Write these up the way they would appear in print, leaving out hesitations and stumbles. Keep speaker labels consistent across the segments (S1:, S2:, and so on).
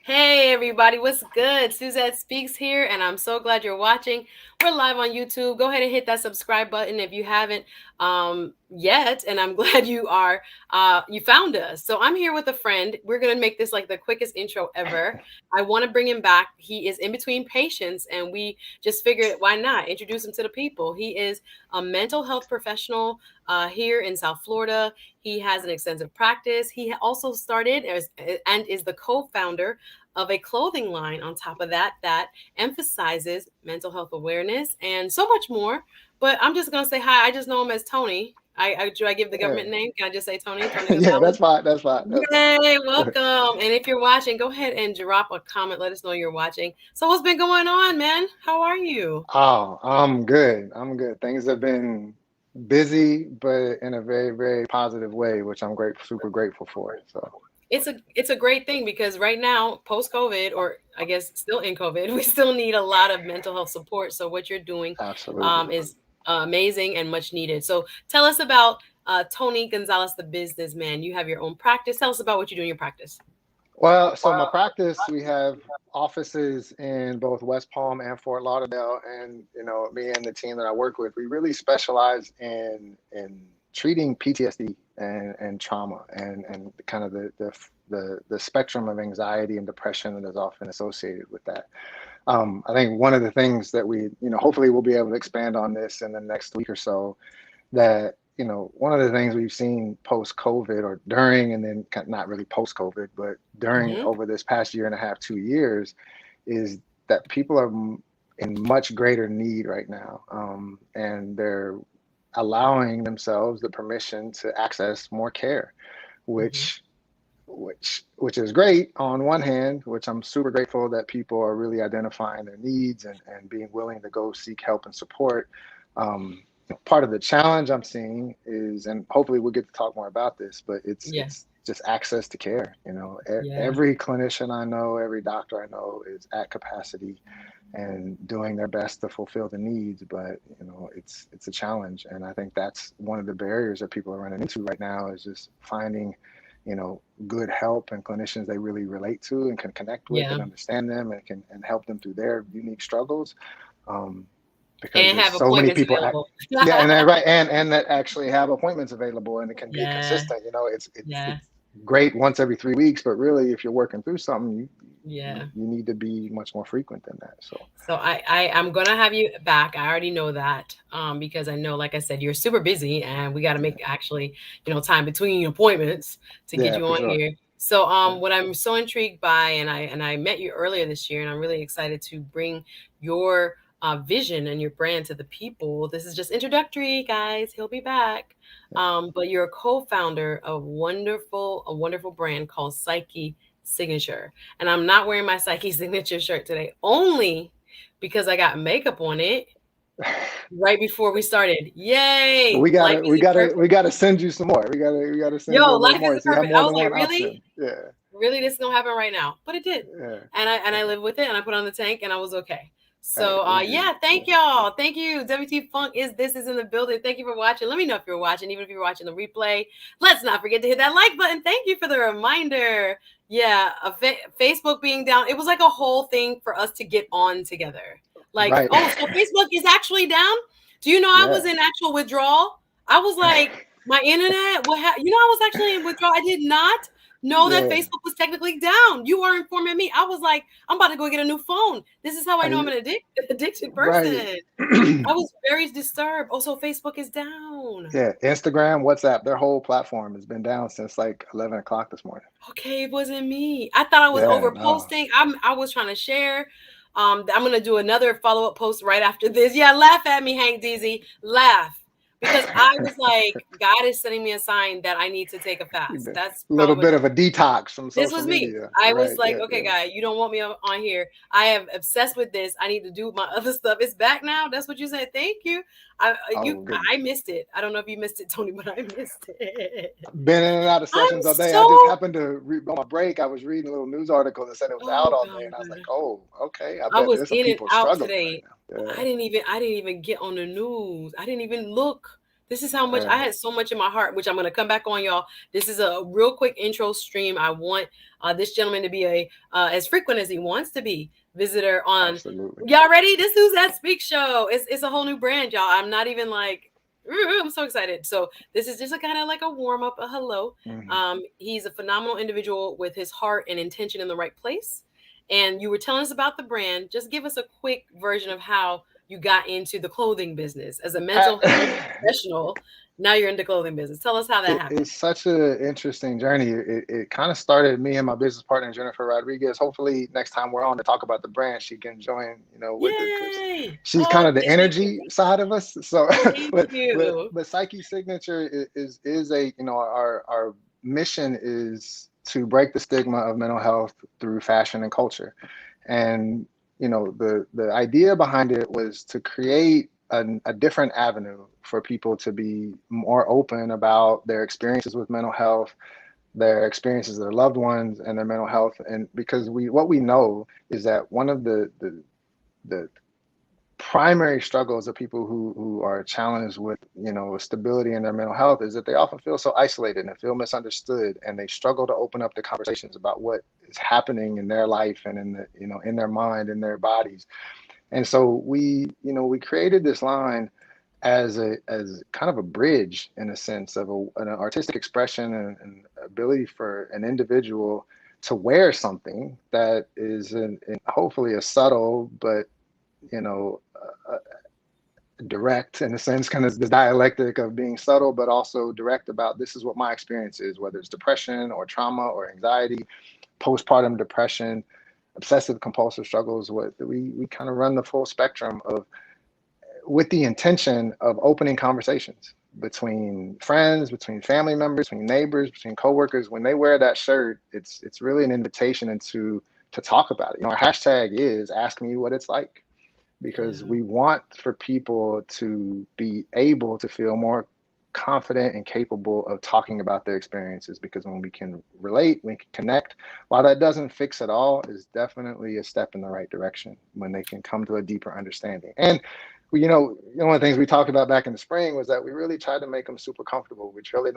S1: Hey everybody, what's good? Suzette Speaks here, and I'm so glad you're watching. We're live on YouTube. Go ahead and hit that subscribe button if you haven't yet, and I'm glad you are. You found us. So I'm here with a friend. We're gonna make this like the quickest intro ever. I want to bring him back. He is in between patients, and we just figured why not introduce him to the people. He is a mental health professional here in South Florida. He has an extensive practice. He also started and is the co-founder of a clothing line on top of that emphasizes mental health awareness and so much more. But I'm just gonna say hi. I just know him as Tony. Do I give the
S2: Yeah,
S1: government name? Can I just say Tony? Tony
S2: yeah,
S1: Gonzalez.
S2: that's fine. That's fine. That's
S1: Yay,
S2: fine.
S1: welcome. And if you're watching, go ahead and drop a comment. Let us know you're watching. So what's been going on, man? How are you?
S2: Oh, I'm good. I'm good. Things have been busy, but in a very, very positive way, which I'm super grateful for. So,
S1: It's a great thing because right now, post COVID, or I guess still in COVID, we still need a lot of mental health support. So what you're doing
S2: absolutely.
S1: is amazing and much needed. So tell us about Tony Gonzalez, the businessman. You have your own practice. Tell us about what you do in your practice.
S2: Well, so my practice, we have offices in both West Palm and Fort Lauderdale, and me and the team that I work with, we really specialize in treating PTSD and trauma and kind of the spectrum of anxiety and depression that is often associated with that. I think one of the things that hopefully we'll be able to expand on this in the next week or so, that one of the things we've seen post COVID or during, and then not really post COVID, but during
S1: Hmm.
S2: over this past year and a half, 2 years, is that people are in much greater need right now, and they're allowing themselves the permission to access more care,
S1: Hmm.
S2: which which is great on one hand, which I'm super grateful that people are really identifying their needs and being willing to go seek help and support. Part of the challenge I'm seeing is, and hopefully we'll get to talk more about this, but
S1: Yeah.
S2: it's just access to care.
S1: Yeah.
S2: Every clinician I know, every doctor I know is at capacity and doing their best to fulfill the needs, but it's a challenge, and I think that's one of the barriers that people are running into right now, is just finding good help and clinicians they really relate to and can connect with
S1: Yeah.
S2: and understand them and can and help them through their unique struggles. Um, because
S1: And
S2: there's
S1: have
S2: so many
S1: appointments
S2: people
S1: available.
S2: yeah, and then, right, and that actually have appointments available, and it can be
S1: Yeah.
S2: consistent.
S1: Yeah.
S2: It's great once every 3 weeks, but really if you're working through something,
S1: Yeah.
S2: you need to be much more frequent than that. So
S1: So I'm gonna have you back. I already know that because I know, like I said, you're super busy, and we got to
S2: yeah,
S1: make actually time between appointments to get
S2: yeah,
S1: you
S2: for
S1: on
S2: sure.
S1: here. So
S2: Yeah.
S1: what I'm so intrigued by, and I met you earlier this year, and I'm really excited to bring your vision and your brand to the people. This is just introductory, guys. He'll be back. But you're a co-founder of a wonderful brand called Psyche Signature, and I'm not wearing my Psyche Signature shirt today only because I got makeup on it right before we started. Yay!
S2: we
S1: Life
S2: gotta we
S1: isn't
S2: gotta we
S1: perfect.
S2: gotta send you some more. We gotta send you
S1: Yo,
S2: a little
S1: life
S2: more
S1: isn't
S2: so you have
S1: perfect.
S2: more
S1: I was
S2: than
S1: like,
S2: one
S1: really?
S2: option. Yeah.
S1: Really, this is gonna happen right now? But it did.
S2: Yeah.
S1: And I
S2: Yeah.
S1: live with it, and I put on the tank, and I was okay.
S2: Hey,
S1: So
S2: we good.
S1: yeah, thank y'all. Thank you. WT Funk is in the building. Thank you for watching. Let me know if you're watching, even if you're watching the replay. Let's not forget to hit that like button. Thank you for the reminder. Yeah, Facebook being down, it was like a whole thing for us to get on together. Like,
S2: Right.
S1: oh, so Facebook is actually down? Do you know I was
S2: Yeah.
S1: in actual withdrawal? I was like, my internet, I was actually in withdrawal. I did not know that
S2: Yeah.
S1: Facebook was technically down. You are informing me. I was like, I'm about to go get a new phone. This is how I know I'm
S2: I,
S1: an addicted
S2: right.
S1: person. I was very disturbed. Also, Facebook is down.
S2: Yeah. Instagram, WhatsApp, their whole platform has been down since like 11 o'clock this morning.
S1: Okay, it wasn't me. I thought I was
S2: Yeah.
S1: over
S2: No.
S1: posting. I was trying to share. I'm gonna do another follow up post right after this. Yeah, laugh at me, Hank Deasy. Laugh. Because I was like, God is sending me a sign that I need to take a fast.
S2: A
S1: That's
S2: little
S1: probably
S2: bit of a detox from
S1: this
S2: social
S1: was me.
S2: media.
S1: I was
S2: Right.
S1: like,
S2: Yeah.
S1: okay,
S2: Yeah.
S1: guy, you don't want me on here. I am obsessed with this. I need to do my other stuff. It's back now. That's what you said. Thank you.
S2: Oh, good.
S1: I missed it. I don't know if you missed it, Tony, but I missed it.
S2: Been in and out of
S1: I'm
S2: sessions all day. I just
S1: so
S2: happened to on my break. I was reading a little news article that said it was out
S1: oh
S2: all day, and I was
S1: God.
S2: like, "Oh, okay. I
S1: I
S2: bet
S1: was
S2: there's some
S1: in and
S2: people
S1: out
S2: struggling right
S1: today.
S2: now." Yeah.
S1: I didn't even get on the news. I didn't even look. This is how much I
S2: Uh,
S1: had so much in my heart, which I'm going to come back on, y'all. This is a real quick intro stream. I want this gentleman to be a as frequent as he wants to be visitor on.
S2: Absolutely.
S1: Y'all ready? This Who's That Speak show. It's a whole new brand, y'all. I'm not even like. I'm so excited. So this is just a kind of like a warm up, a hello.
S2: Hmm.
S1: He's a phenomenal individual with his heart and intention in the right place. And you were telling us about the brand. Just give us a quick version of how you got into the clothing business as a mental health professional. Now you're into clothing business. Tell us how that happened.
S2: It's such an interesting journey. It kind of started me and my business partner Jennifer Rodriguez. Hopefully, next time we're on to talk about the brand, she can join. With it because
S1: Yay!
S2: she's kind
S1: Oh,
S2: of the
S1: please, thank you.
S2: energy side of us. So,
S1: Thank
S2: but
S1: you.
S2: Psyche Signature is a our mission is to break the stigma of mental health through fashion and culture, and the idea behind it was to create a different avenue for people to be more open about their experiences with mental health, their experiences of their loved ones, and their mental health. And because what we know is that one of the primary struggles of people who are challenged with stability in their mental health is that they often feel so isolated and feel misunderstood, and they struggle to open up the conversations about what is happening in their life and in their mind, in their bodies. And so we created this line as kind of a bridge, in a sense of an artistic expression and ability for an individual to wear something that is hopefully a subtle but you know direct, in a sense, kind of the dialectic of being subtle but also direct about this is what my experience is, whether it's depression or trauma or anxiety, postpartum depression, obsessive compulsive struggles. What we kind of run the full spectrum of, with the intention of opening conversations between friends, between family members, between neighbors, between coworkers. When they wear that shirt, it's really an invitation into to talk about it. Our hashtag is ask me what it's like, because
S1: Yeah.
S2: we want for people to be able to feel more confident and capable of talking about their experiences, because when we can relate, we can connect. While that doesn't fix it all, is definitely a step in the right direction when they can come to a deeper understanding. And one of the things we talked about back in the spring was that we really tried to make them super comfortable. We really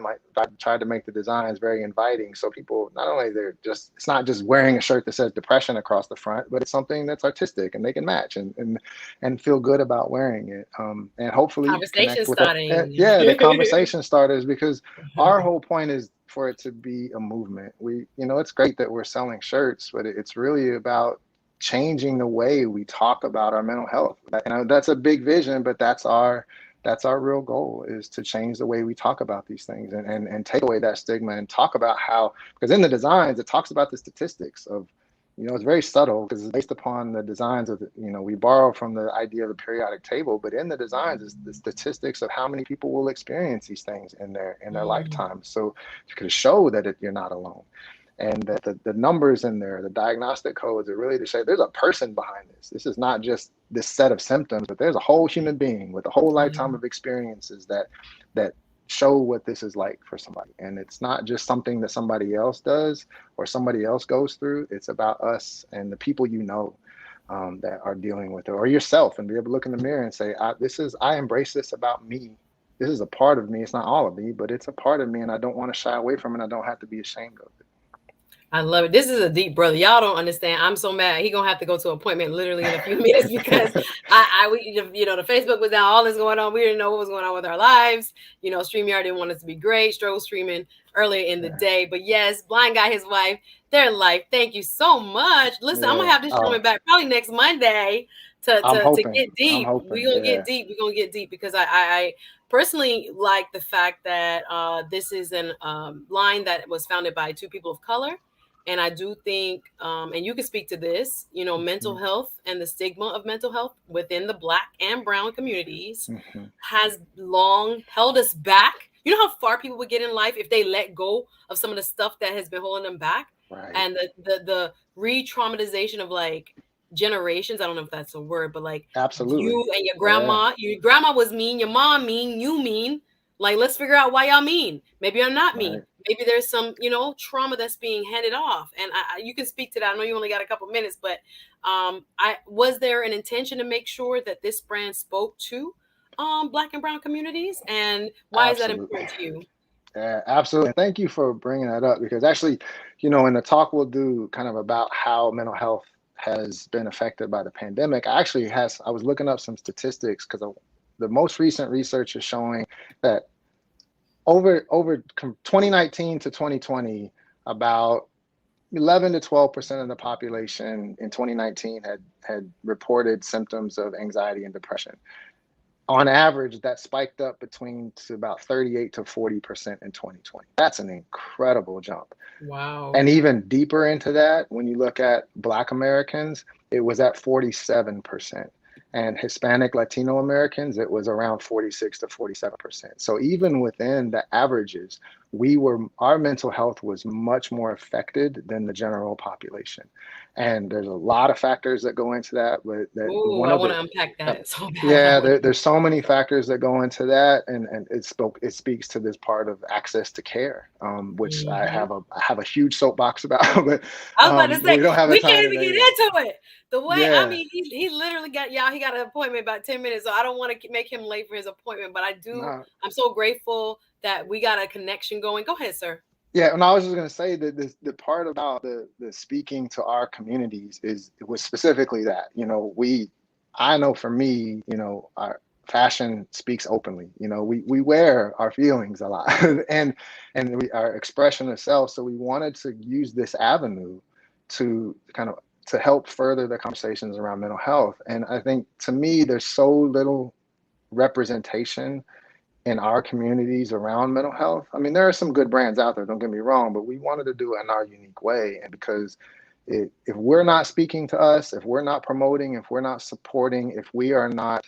S2: tried to make the designs very inviting, so people, not only it's not just wearing a shirt that says depression across the front, but it's something that's artistic and they can match and feel good about wearing it, and hopefully
S1: Conversation
S2: connect with that.
S1: starting.
S2: Yeah, the conversation starters, because our whole point is for it to be a movement. It's great that we're selling shirts, but it's really about changing the way we talk about our mental health. That's a big vision, but that's our real goal, is to change the way we talk about these things, and take away that stigma and talk about how, because in the designs it talks about the statistics of, it's very subtle because it's based upon the designs of we borrow from the idea of the periodic table, but in the designs is the statistics of how many people will experience these things in their
S1: Mm,
S2: lifetime, so to show that you're not alone, and that the numbers in there, the diagnostic codes, are really to say there's a person behind this. This is not just this set of symptoms, but there's a whole human being with a whole lifetime
S1: yeah.
S2: of experiences that show what this is like for somebody. And it's not just something that somebody else does or somebody else goes through. It's about us and the people that are dealing with it, or yourself, and be able to look in the mirror and say, I embrace this about me. This is a part of me. It's not all of me, but it's a part of me, and I don't want to shy away from it. I don't have to be ashamed of it.
S1: I love it. This is a deep brother. Y'all don't understand. I'm so mad. He gonna have to go to an appointment literally in a few minutes because the Facebook was down, all this going on. We didn't know what was going on with our lives. StreamYard didn't want us to be great. Struggle streaming earlier in the
S2: Yeah.
S1: day, but yes, blind guy, his wife, their life. Thank you so much. Listen, I'm gonna
S2: Yeah.
S1: have this gentleman back probably next Monday to
S2: I'm
S1: to, to
S2: hoping.
S1: get
S2: I'm
S1: deep. We
S2: hoping.
S1: gonna get
S2: Yeah.
S1: deep. We gonna get deep because I personally like the fact that this is an line that was founded by two people of color. And I do think, and you can speak to this, mental
S2: Hmm.
S1: health and the stigma of mental health within the Black and Brown communities
S2: Hmm.
S1: has long held us back. You know how far people would get in life if they let go of some of the stuff that has been holding them back,
S2: Right.
S1: and the re-traumatization of like generations. I don't know if that's a word, but like
S2: Absolutely.
S1: you and your
S2: Yeah.
S1: grandma, your grandma was mean, your mom mean, you mean. Like, let's figure out why y'all mean. Maybe I'm not mean.
S2: Right.
S1: Maybe there's some, trauma that's being handed off, and you can speak to that. I know you only got a couple minutes, but I was there an intention to make sure that this brand spoke to Black and brown communities, and why is that
S2: Absolutely.
S1: important to you?
S2: Yeah, absolutely. And thank you for bringing that up because actually, in the talk we'll do kind of about how mental health has been affected by the pandemic, I was looking up some statistics because the most recent research is showing that over 2019 to 2020, about 11 to 12% of the population in 2019 had reported symptoms of anxiety and depression. On average, that spiked up between to about 38 to 40% in 2020. That's an incredible jump.
S1: Wow.
S2: And even deeper into that, when you look at Black Americans, it was at 47%. And Hispanic Latino Americans, it was around 46 to 47%. So even within the averages, our mental health was much more affected than the general population. And there's a lot of factors that go into that, but that
S1: Ooh,
S2: one
S1: I
S2: of
S1: want
S2: the
S1: to unpack that so bad. I
S2: yeah,
S1: want.
S2: there's so many factors that go into that, and it speaks to this part of access to care, which
S1: Mhm.
S2: I have a huge soapbox about, but
S1: I was about to say
S2: we don't have the
S1: we
S2: time
S1: can't even
S2: today.
S1: get
S2: But
S1: into it. The way I
S2: yeah,
S1: mean, he literally got y'all. He got an appointment about 10 minutes, so I don't want to make him late for his appointment. But I do.
S2: no,
S1: I'm so grateful that we got a connection going. Go ahead, sir.
S2: yeah, and I was just gonna say that the part about the speaking to our communities is it was specifically that I know for me, our fashion speaks openly. We wear our feelings a lot, and our expression of self. So we wanted to use this avenue to kind of to help further the conversations around mental health. And I think to me, there's so little representation in our communities around mental health. I mean, there are some good brands out there, don't get me wrong, but we wanted to do it in our unique way. And because if we're not speaking to us, if we're not promoting, if we're not supporting, if we are not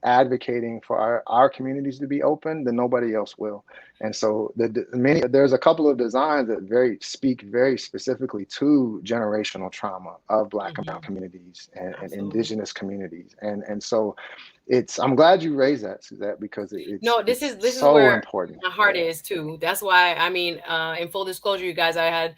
S2: advocating for our communities to be open, then nobody else will. And so there's a couple of designs that speak very specifically to generational trauma of Black and Brown
S1: Hmm.
S2: communities and
S1: Absolutely.
S2: indigenous communities. And so I'm glad you raised that, Suzette, because
S1: No, this
S2: it's
S1: is this is
S2: so
S1: where
S2: important.
S1: my heart
S2: Yeah.
S1: is too. That's why I mean, in full disclosure, you guys, I had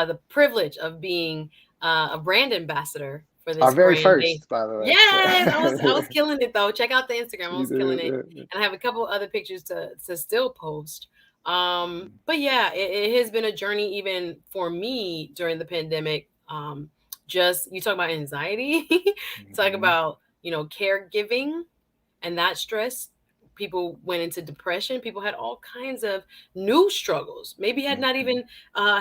S1: the privilege of being a brand ambassador for
S2: Our
S1: this
S2: very
S1: brand. They,
S2: first, by the way.
S1: yes, I was
S2: Yeah.
S1: killing it though. Check out the Instagram. I
S2: You
S1: was killing
S2: did.
S1: it,
S2: Yeah.
S1: and I have a couple other pictures to still post. But yeah, it has been a journey even for me during the pandemic. Just you talk about anxiety, talk
S2: Mm-hmm.
S1: about caregiving and that stress. People went into depression. People had all kinds of new struggles, maybe had not
S2: Mm-hmm.
S1: even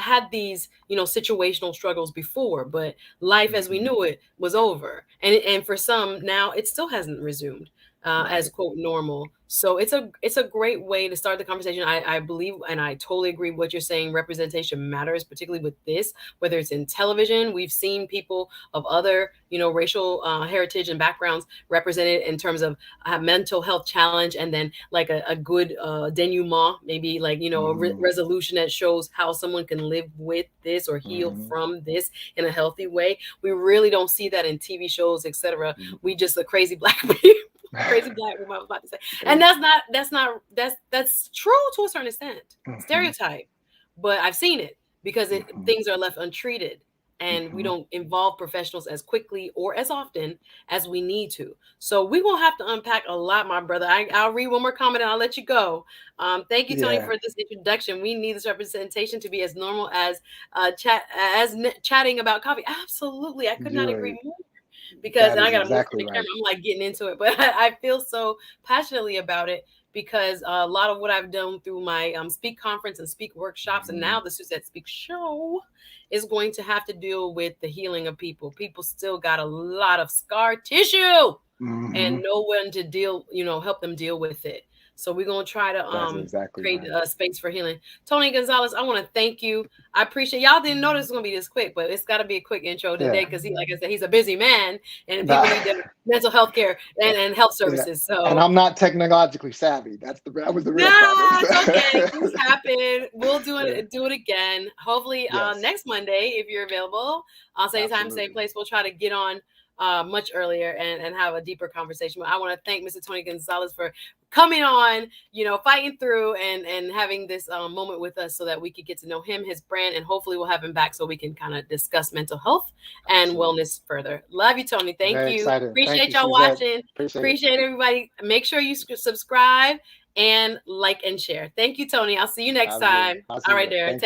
S1: had these situational struggles before, but life as we
S2: Mm-hmm.
S1: knew it was over, and for some now it still hasn't resumed as
S2: Right.
S1: quote normal. So it's a great way to start the conversation. I believe, and I totally agree with what you're saying, representation matters, particularly with this, whether it's in television. We've seen people of other racial heritage and backgrounds represented in terms of a mental health challenge, and then like a good denouement, maybe like a
S2: Mm-hmm.
S1: resolution that shows how someone can live with this or heal
S2: Mm-hmm.
S1: from this in a healthy way. We really don't see that in TV shows, etc. We
S2: Mm-hmm.
S1: just a crazy black people. Crazy black woman, I was about to say. And
S2: Hey.
S1: that's true to a certain extent,
S2: Mm-hmm.
S1: stereotype, but I've seen it because
S2: Mm-hmm.
S1: things are left untreated, and we
S2: Mm-hmm.
S1: don't involve professionals as quickly or as often as we need to. So we will have to unpack a lot, my brother. I'll read one more comment and I'll let you go. Thank you, Tony,
S2: Yeah.
S1: for this introduction. We need this representation to be as normal as chatting about coffee. Absolutely, I could not agree
S2: You're,
S1: more. Because
S2: that
S1: and I
S2: is
S1: gotta move from
S2: exactly
S1: the camera.
S2: right.
S1: I'm like getting into it, but I feel so passionately about it because a lot of what I've done through my speak conference and speak workshops, and
S2: Mm-hmm.
S1: now the Suzette Speak show, is going to have to deal with the healing of people. People still got a lot of scar tissue
S2: Mm-hmm.
S1: and no one to help them deal with it. So we're gonna try to
S2: That's exactly
S1: create
S2: right.
S1: a space for healing. Tony Gonzalez, I want to thank you. I appreciate y'all didn't know this was gonna be this quick, but it's got to be a quick intro today
S2: Yeah.
S1: because like I said, he's a busy man, and people need
S2: That,
S1: their mental health care and health
S2: yeah.
S1: services.
S2: And
S1: So
S2: I'm not technologically savvy. That was the real problem.
S1: nah, it's okay. Things happen. We'll do
S2: Yeah.
S1: it. Do it again. Hopefully
S2: Yes.
S1: next Monday if you're available. Same time, same
S2: Absolutely.
S1: place. We'll try to get on. much earlier and have a deeper conversation. But I want to thank Mr. Tony Gonzalez for coming on, fighting through and having this moment with us so that we could get to know him, his brand, and hopefully we'll have him back so we can kind of discuss mental health and
S2: Absolutely.
S1: wellness further. Love you, Tony. Thank
S2: Very
S1: you.
S2: excited. Thank
S1: Appreciate
S2: you,
S1: y'all
S2: Suzette.
S1: watching.
S2: Appreciate it.
S1: Appreciate everybody. Make sure you subscribe and like and share. Thank you, Tony. I'll see you next
S2: Absolutely.
S1: time.
S2: I'll
S1: All
S2: see
S1: right,
S2: you.
S1: Darren.
S2: Thank
S1: Take
S2: you.